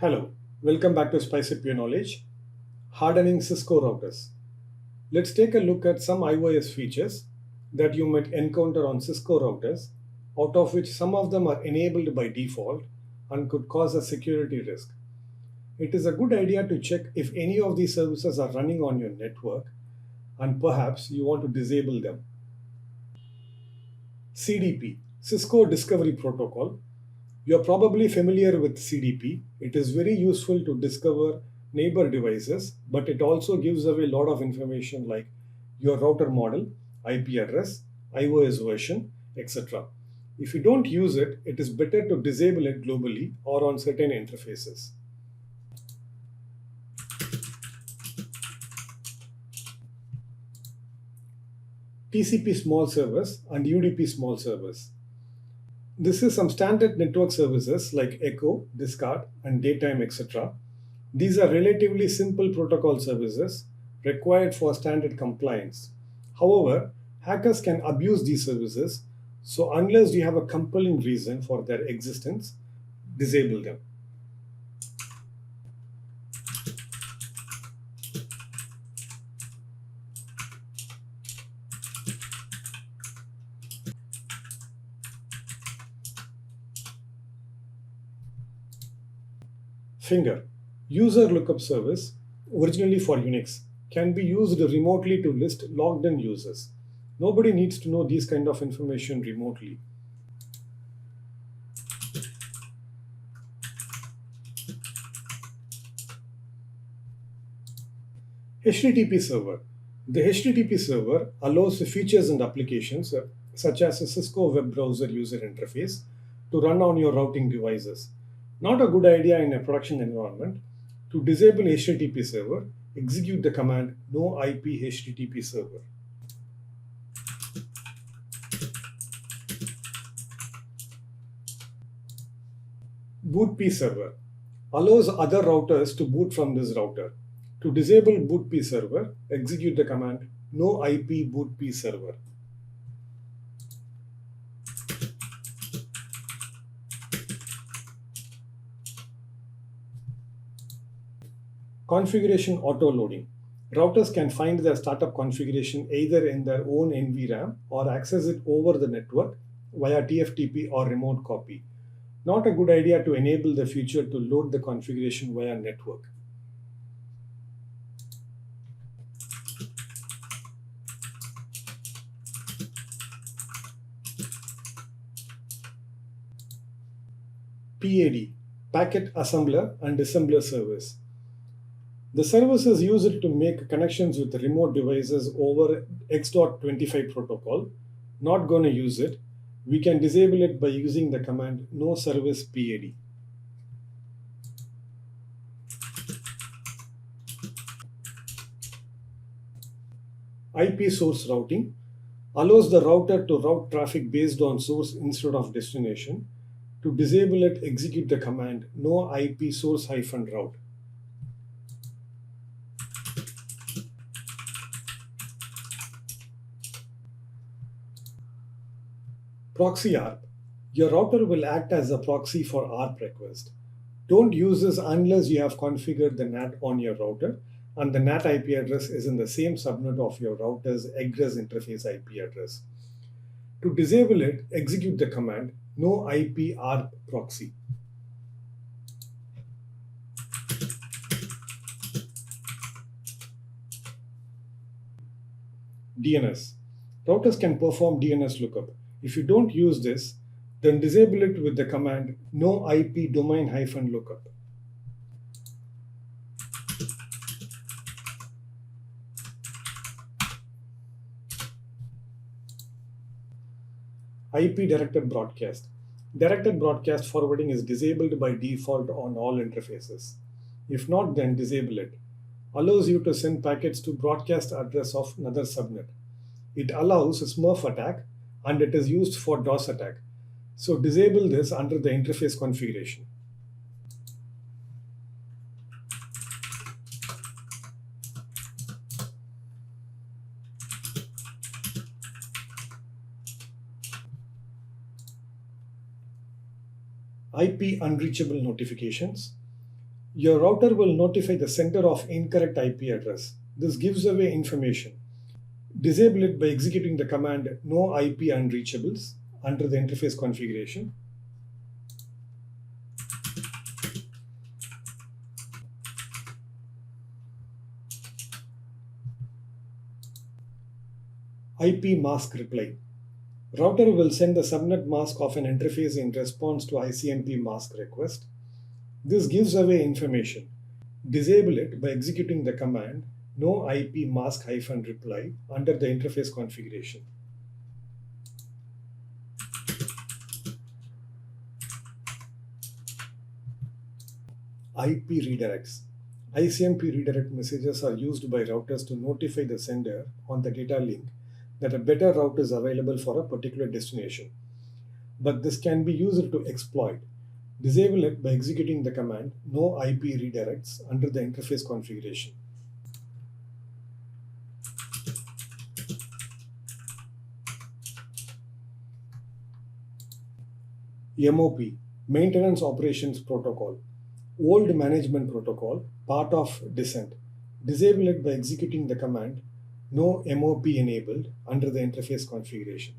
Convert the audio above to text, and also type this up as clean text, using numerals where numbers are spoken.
Hello, welcome back to Spice Up Your Knowledge. Hardening Cisco routers. Let's take a look at some iOS features that you might encounter on Cisco routers, out of which some of them are enabled by default and could cause a security risk. It is a good idea to check if any of these services are running on your network and perhaps you want to disable them. CDP, Cisco Discovery Protocol. You're probably familiar with CDP. It is very useful to discover neighbor devices, but it also gives away a lot of information like your router model, IP address, iOS version, etc. If you don't use it, it is better to disable it globally or on certain interfaces. TCP small servers and UDP small servers. This is some standard network services like Echo, Discard, and Daytime, etc. These are relatively simple protocol services required for standard compliance. However, hackers can abuse these services, so unless you have a compelling reason for their existence, disable them. Finger, user lookup service, originally for Unix, can be used remotely to list logged in users. Nobody needs to know these kind of information remotely. HTTP server. The HTTP server allows features and applications such as a Cisco web browser user interface to run on your routing devices. Not a good idea in a production environment. To disable HTTP server, execute the command no IP HTTP server. BootP server allows other routers to boot from this router. To disable BootP server, execute the command no IP BootP server. Configuration auto loading. Routers can find their startup configuration either in their own NVRAM or access it over the network via TFTP or remote copy. Not a good idea to enable the feature to load the configuration via network. PAD, Packet Assembler and Assembler Service. The service is used to make connections with remote devices over X.25 protocol. Not going to use it. We can disable it by using the command no service PAD. IP source routing allows the router to route traffic based on source instead of destination. To disable it, execute the command no IP source route. Proxy ARP. Your router will act as a proxy for ARP request. Don't use this unless you have configured the NAT on your router and the NAT IP address is in the same subnet of your router's egress interface IP address. To disable it, execute the command no IP ARP proxy. DNS. Routers can perform DNS lookup. If you don't use this, then disable it with the command no IP domain lookup. IP directed broadcast. Directed broadcast forwarding is disabled by default on all interfaces. If not, then disable it. Allows you to send packets to broadcast address of another subnet. It allows a Smurf attack and it is used for DOS attack. So disable this under the interface configuration. IP unreachable notifications. Your router will notify the sender of incorrect IP address. This gives away information. Disable it by executing the command no IP unreachables under the interface configuration. IP mask reply. Router will send the subnet mask of an interface in response to ICMP mask request. This gives away information. Disable it by executing the command no IP mask -reply under the interface configuration. IP redirects. ICMP redirect messages are used by routers to notify the sender on the data link that a better route is available for a particular destination. But this can be used to exploit. Disable it by executing the command no IP redirects under the interface configuration. MOP, Maintenance Operations Protocol. Old Management Protocol, part of Descent. Disable it by executing the command no MOP enabled under the interface configuration.